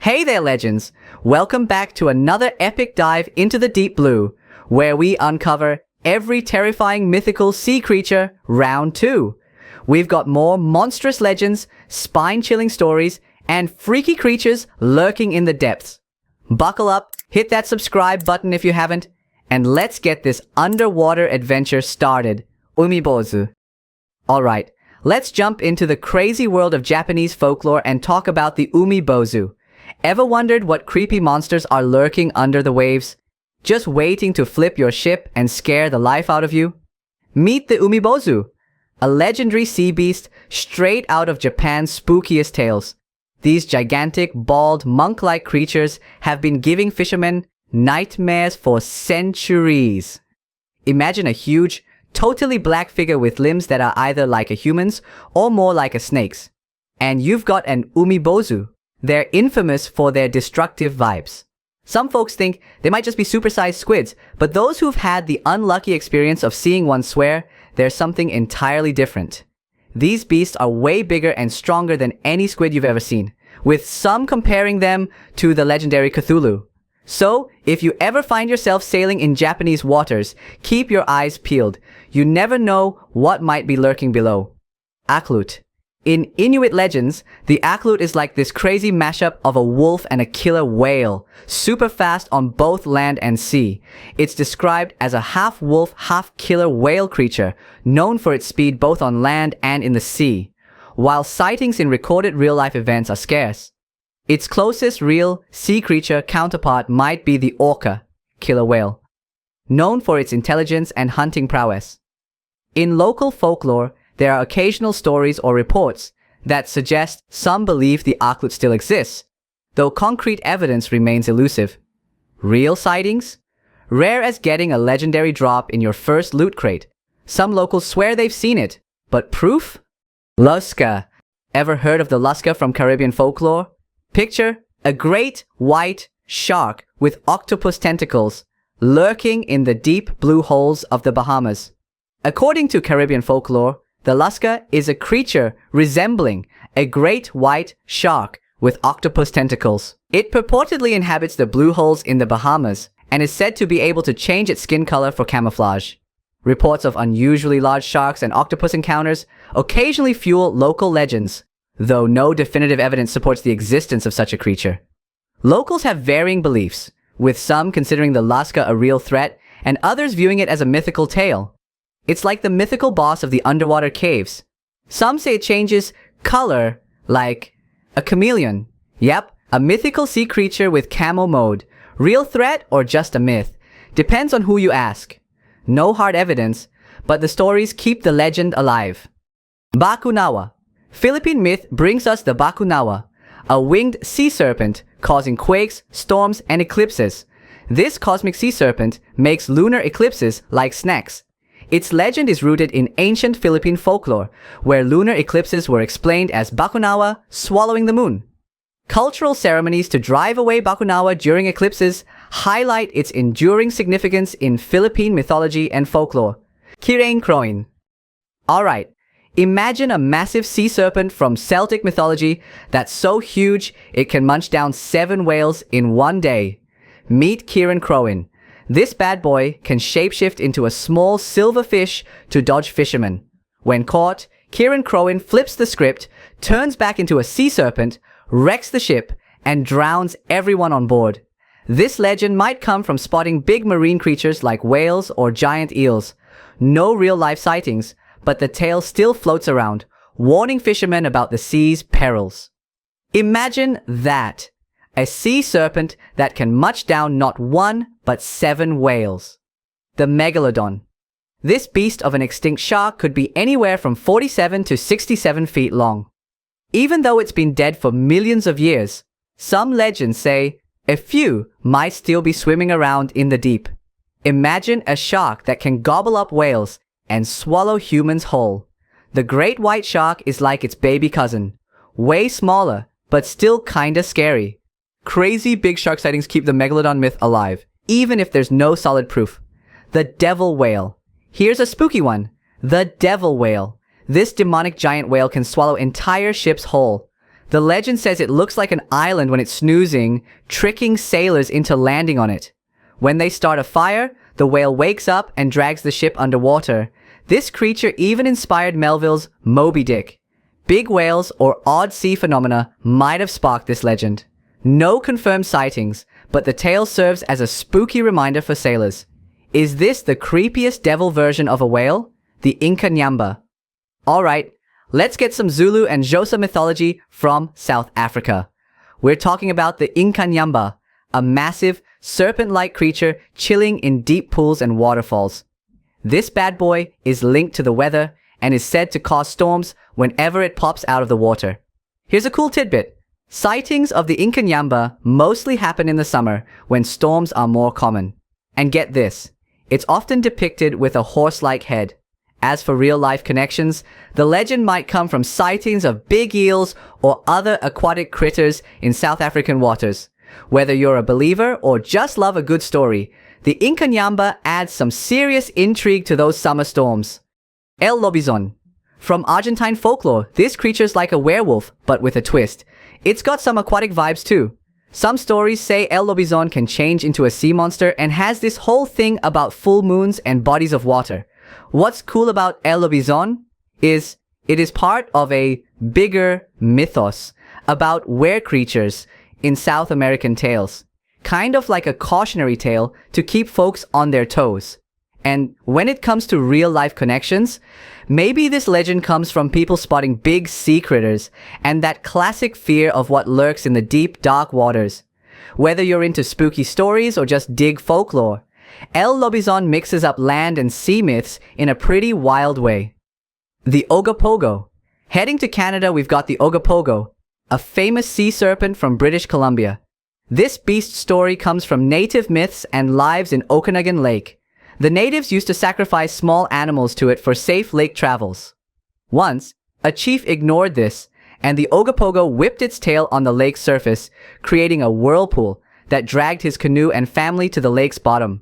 Hey there, legends! Welcome back to another epic dive into the deep blue, where we uncover every terrifying mythical sea creature, round 2. We've got more monstrous legends, spine-chilling stories, and freaky creatures lurking in the depths. Buckle up, hit that subscribe button if you haven't, and let's get this underwater adventure started. Umi Boou. Alright, let's jump into the crazy world of Japanese folklore and talk about the Umi Boou. Ever wondered what creepy monsters are lurking under the waves, just waiting to flip your ship and scare the life out of you? Meet the Umi Boou, a legendary sea beast straight out of Japan's spookiest tales. These gigantic, bald, monk-like creatures have been giving fishermen nightmares for centuries. Imagine a huge, totally black figure with limbs that are either like a human's or more like a snake's. And you've got an Umi Boou. They're infamous for their destructive vibes. Some folks think they might just be supersized squids, but those who've had the unlucky experience of seeing one swear there's something entirely different. These beasts are way bigger and stronger than any squid you've ever seen, with some comparing them to the legendary Cthulhu. So, if you ever find yourself sailing in Japanese waters, keep your eyes peeled. You never know what might be lurking below. Akute. In Inuit legends, the Akute is like this crazy mashup of a wolf and a killer whale, super fast on both land and sea. It's described as a half-wolf, half-killer whale creature, known for its speed both on land and in the sea, while sightings in recorded real-life events are scarce. Its closest real sea creature counterpart might be the orca, killer whale, known for its intelligence and hunting prowess. In local folklore, there are occasional stories or reports that suggest some believe the Akute still exists, though concrete evidence remains elusive. Real sightings? Rare as getting a legendary drop in your first loot crate. Some locals swear they've seen it, but proof? Luska. Ever heard of the Luska from Caribbean folklore? Picture a great white shark with octopus tentacles lurking in the deep blue holes of the Bahamas. According to Caribbean folklore, the Luska is a creature resembling a great white shark with octopus tentacles. It purportedly inhabits the blue holes in the Bahamas and is said to be able to change its skin color for camouflage. Reports of unusually large sharks and octopus encounters occasionally fuel local legends, though no definitive evidence supports the existence of such a creature. Locals have varying beliefs, with some considering the Luska a real threat and others viewing it as a mythical tale. It's like the mythical boss of the underwater caves. Some say it changes color like a chameleon. Yep, a mythical sea creature with camo mode. Real threat or just a myth? Depends on who you ask. No hard evidence, but the stories keep the legend alive. Bakunawa. Philippine myth brings us the Bakunawa, a winged sea serpent causing quakes, storms, and eclipses. This cosmic sea serpent makes lunar eclipses like snacks. Its legend is rooted in ancient Philippine folklore, where lunar eclipses were explained as Bakunawa swallowing the moon. Cultural ceremonies to drive away Bakunawa during eclipses highlight its enduring significance in Philippine mythology and folklore. Kieran Croen. Alright, imagine a massive sea serpent from Celtic mythology that's so huge it can munch down 7 whales in one day. Meet Kieran Croen. This bad boy can shapeshift into a small silver fish to dodge fishermen. When caught, Kieran Croen flips the script, turns back into a sea serpent, wrecks the ship, and drowns everyone on board. This legend might come from spotting big marine creatures like whales or giant eels. No real-life sightings, but the tale still floats around, warning fishermen about the sea's perils. Imagine that. A sea serpent that can munch down not 1, but 7 whales. The Megalodon. This beast of an extinct shark could be anywhere from 47 to 67 feet long. Even though it's been dead for millions of years, some legends say a few might still be swimming around in the deep. Imagine a shark that can gobble up whales and swallow humans whole. The great white shark is like its baby cousin, way smaller, but still kinda scary. Crazy big shark sightings keep the Megalodon myth alive, even if there's no solid proof. The devil whale. Here's a spooky one. The devil whale. This demonic giant whale can swallow entire ships whole. The legend says it looks like an island when it's snoozing, tricking sailors into landing on it. When they start a fire, the whale wakes up and drags the ship underwater. This creature even inspired Melville's Moby Dick. Big whales or odd sea phenomena might have sparked this legend. No confirmed sightings, but the tale serves as a spooky reminder for sailors. Is this the creepiest devil version of a whale? The Incan Namba. Alright, let's get some Zulu and Xhosa mythology from South Africa. We're talking about the Incan Namba, a massive, serpent-like creature chilling in deep pools and waterfalls. This bad boy is linked to the weather and is said to cause storms whenever it pops out of the water. Here's a cool tidbit. Sightings of the Incan Namba mostly happen in the summer when storms are more common. And get this, it's often depicted with a horse-like head. As for real-life connections, the legend might come from sightings of big eels or other aquatic critters in South African waters. Whether you're a believer or just love a good story, the Incan Namba adds some serious intrigue to those summer storms. El Lobizon. From Argentine folklore, this creature's like a werewolf, but with a twist. It's got some aquatic vibes too. Some stories say El Lobizon can change into a sea monster and has this whole thing about full moons and bodies of water. What's cool about El Lobizon is it is part of a bigger mythos about were-creatures in South American tales. Kind of like a cautionary tale to keep folks on their toes. And when it comes to real-life connections, maybe this legend comes from people spotting big sea critters and that classic fear of what lurks in the deep, dark waters. Whether you're into spooky stories or just dig folklore, El Lobizon mixes up land and sea myths in a pretty wild way. The Ogogo. Heading to Canada, we've got the Ogogo, a famous sea serpent from British Columbia. This beast story comes from native myths and lives in Okanagan Lake. The natives used to sacrifice small animals to it for safe lake travels. Once, a chief ignored this, and the Ogogo whipped its tail on the lake's surface, creating a whirlpool that dragged his canoe and family to the lake's bottom.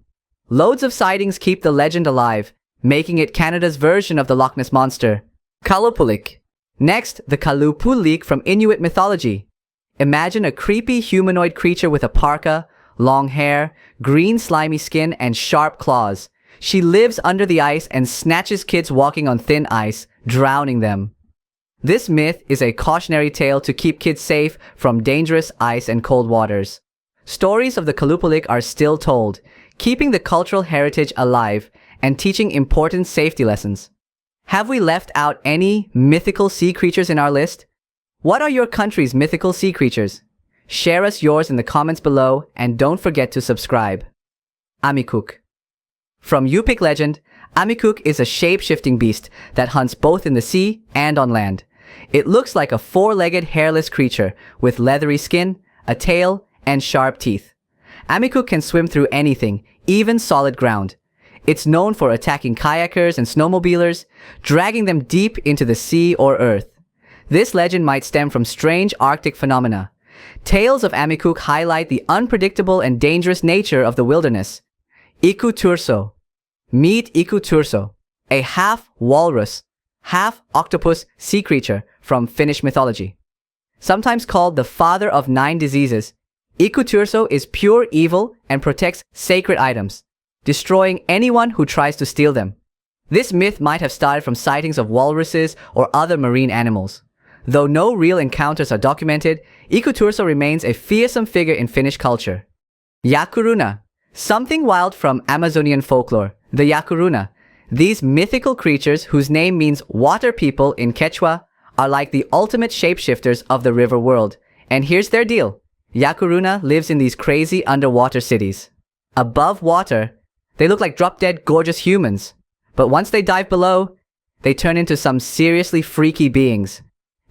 Loads of sightings keep the legend alive, making it Canada's version of the Loch Ness Monster. Kalupulik. Next, the Kalupulik from Inuit mythology. Imagine a creepy humanoid creature with a parka, long hair, green slimy skin, and sharp claws. She lives under the ice and snatches kids walking on thin ice, drowning them. This myth is a cautionary tale to keep kids safe from dangerous ice and cold waters. Stories of the Kalupulik are still told, keeping the cultural heritage alive and teaching important safety lessons. Have we left out any mythical sea creatures in our list? What are your country's mythical sea creatures? Share us yours in the comments below and don't forget to subscribe. Amuk. From Yupik legend, Amuk is a shape-shifting beast that hunts both in the sea and on land. It looks like a four-legged hairless creature with leathery skin, a tail, and sharp teeth. Amuk can swim through anything, even solid ground. It's known for attacking kayakers and snowmobilers, dragging them deep into the sea or earth. This legend might stem from strange Arctic phenomena. Tales of Amuk highlight the unpredictable and dangerous nature of the wilderness. Ikuturso. Meet Ikuturso, a half-walrus, half-octopus sea creature from Finnish mythology. Sometimes called the father of 9 diseases, Ikuturso is pure evil and protects sacred items, destroying anyone who tries to steal them. This myth might have started from sightings of walruses or other marine animals. Though no real encounters are documented, Ikuturso remains a fearsome figure in Finnish culture. Yak Kuruna. Something wild from Amazonian folklore, the Yak Kuruna. These mythical creatures, whose name means water people in Quechua, are like the ultimate shapeshifters of the river world. And here's their deal. Yak Kuruna lives in these crazy underwater cities. Above water, they look like drop-dead gorgeous humans. But once they dive below, they turn into some seriously freaky beings.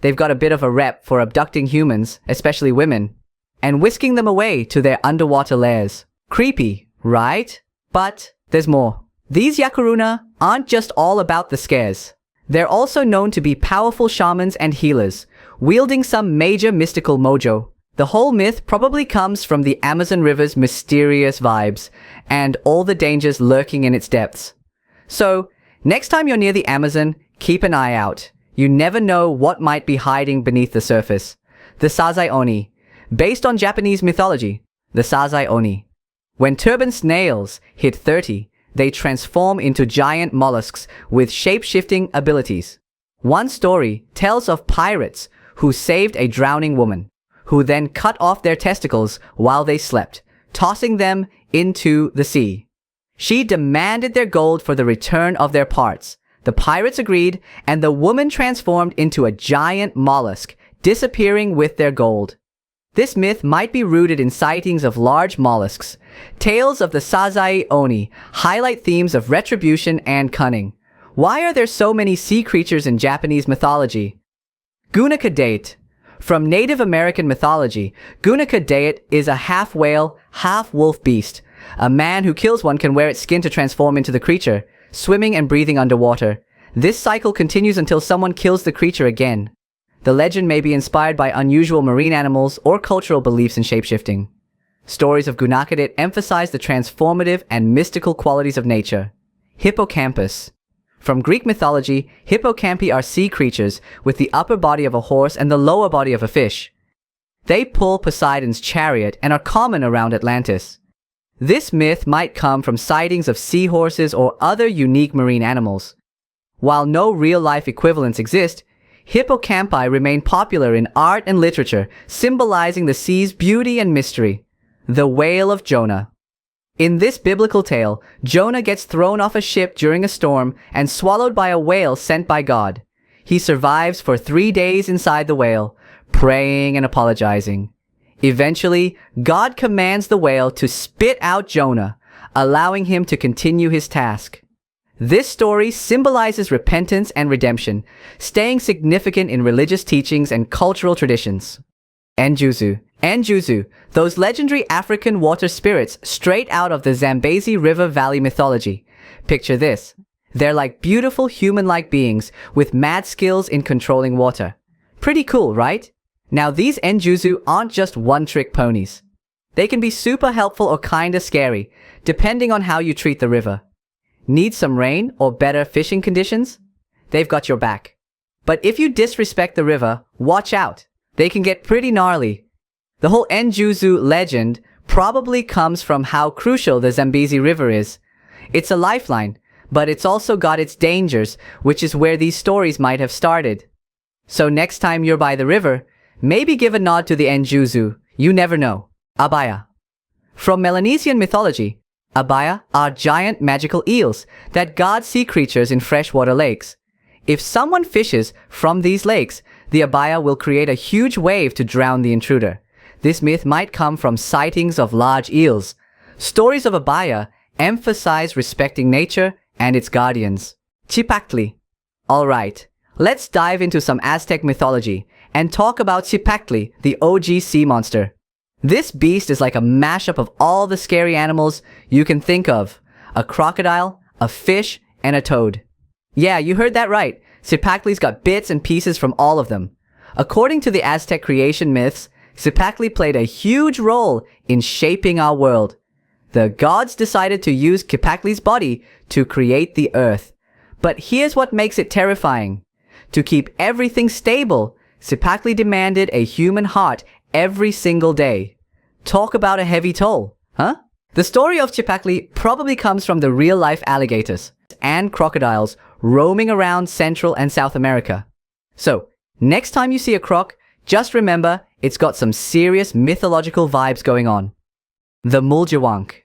They've got a bit of a rep for abducting humans, especially women, and whisking them away to their underwater lairs. Creepy, right? But there's more. These Yak Kuruna aren't just all about the scares. They're also known to be powerful shamans and healers, wielding some major mystical mojo. The whole myth probably comes from the Amazon River's mysterious vibes and all the dangers lurking in its depths. So, next time you're near the Amazon, keep an eye out. You never know what might be hiding beneath the surface. the Sazai Oni. Based on Japanese mythology, the Sazai Oni. When turban snails hit 30, they transform into giant mollusks with shape-shifting abilities. One story tells of pirates who saved a drowning woman, who then cut off their testicles while they slept, tossing them into the sea. She demanded their gold for the return of their parts. The pirates agreed, and the woman transformed into a giant mollusk, disappearing with their gold. This myth might be rooted in sightings of large mollusks. Tales of the Sazai Oni highlight themes of retribution and cunning. Why are there so many sea creatures in Japanese mythology? Gunak date. From Native American mythology, Gunak date is a half-whale, half-wolf beast. A man who kills one can wear its skin to transform into the creature, swimming and breathing underwater. This cycle continues until someone kills the creature again. The legend may be inspired by unusual marine animals or cultural beliefs in shapeshifting. Stories of Gunak emphasize the transformative and mystical qualities of nature. Hippocampus. From Greek mythology, Hippocampi are sea creatures with the upper body of a horse and the lower body of a fish. They pull Poseidon's chariot and are common around Atlantis. This myth might come from sightings of seahorses or other unique marine animals. While no real-life equivalents exist, Hippocampi remain popular in art and literature, symbolizing the sea's beauty and mystery. The Whale of Jonah. In this biblical tale, Jonah gets thrown off a ship during a storm and swallowed by a whale sent by God. He survives for 3 days inside the whale, praying and apologizing. Eventually, God commands the whale to spit out Jonah, allowing him to continue his task. This story symbolizes repentance and redemption, staying significant in religious teachings and cultural traditions. Enju. Enju, those legendary African water spirits straight out of the Zambezi River Valley mythology. Picture this. They're like beautiful human-like beings with mad skills in controlling water. Pretty cool, right? Now these Enju aren't just one-trick ponies. They can be super helpful or kinda scary, depending on how you treat the river. Need some rain or better fishing conditions? They've got your back. But if you disrespect the river, watch out. They can get pretty gnarly. The whole Enju legend probably comes from how crucial the Zambezi River is. It's a lifeline, but it's also got its dangers, which is where these stories might have started. So next time you're by the river, maybe give a nod to the Enju. You never know. Abaya. From Melanesian mythology, Abaya are giant magical eels that guard sea creatures in freshwater lakes. If someone fishes from these lakes, the Abaya will create a huge wave to drown the intruder. This myth might come from sightings of large eels. Stories of Abaya emphasize respecting nature and its guardians. Chiple. Alright, let's dive into some Aztec mythology and talk about Chiple, the OG sea monster. This beast is like a mashup of all the scary animals you can think of. A crocodile, a fish, and a toad. Yeah, you heard that right. Chiple's got bits and pieces from all of them. According to the Aztec creation myths, Chiple played a huge role in shaping our world. The gods decided to use Chiple's body to create the earth. But here's what makes it terrifying. To keep everything stable, Chiple demanded a human heart every single day. Talk about a heavy toll, huh? The story of Chiple probably comes from the real-life alligators and crocodiles roaming around Central and South America. So, next time you see a croc, just remember it's got some serious mythological vibes going on. The Mulank.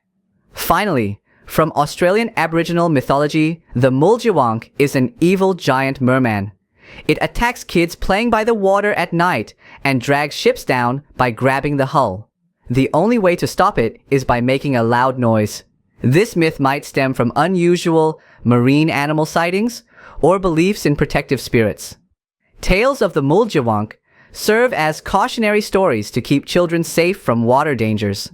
Finally, from Australian Aboriginal mythology, the Mulank is an evil giant merman. It attacks kids playing by the water at night and drags ships down by grabbing the hull. The only way to stop it is by making a loud noise. This myth might stem from unusual marine animal sightings or beliefs in protective spirits. Tales of the Mulank serve as cautionary stories to keep children safe from water dangers.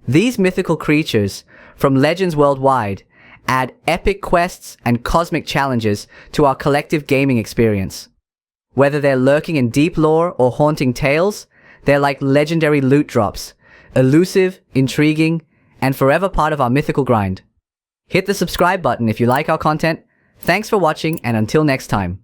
These mythical creatures, from legends worldwide, add epic quests and cosmic challenges to our collective gaming experience. Whether they're lurking in deep lore or haunting tales, they're like legendary loot drops, elusive, intriguing, and forever part of our mythical grind. Hit the subscribe button if you like our content. Thanks for watching, and until next time.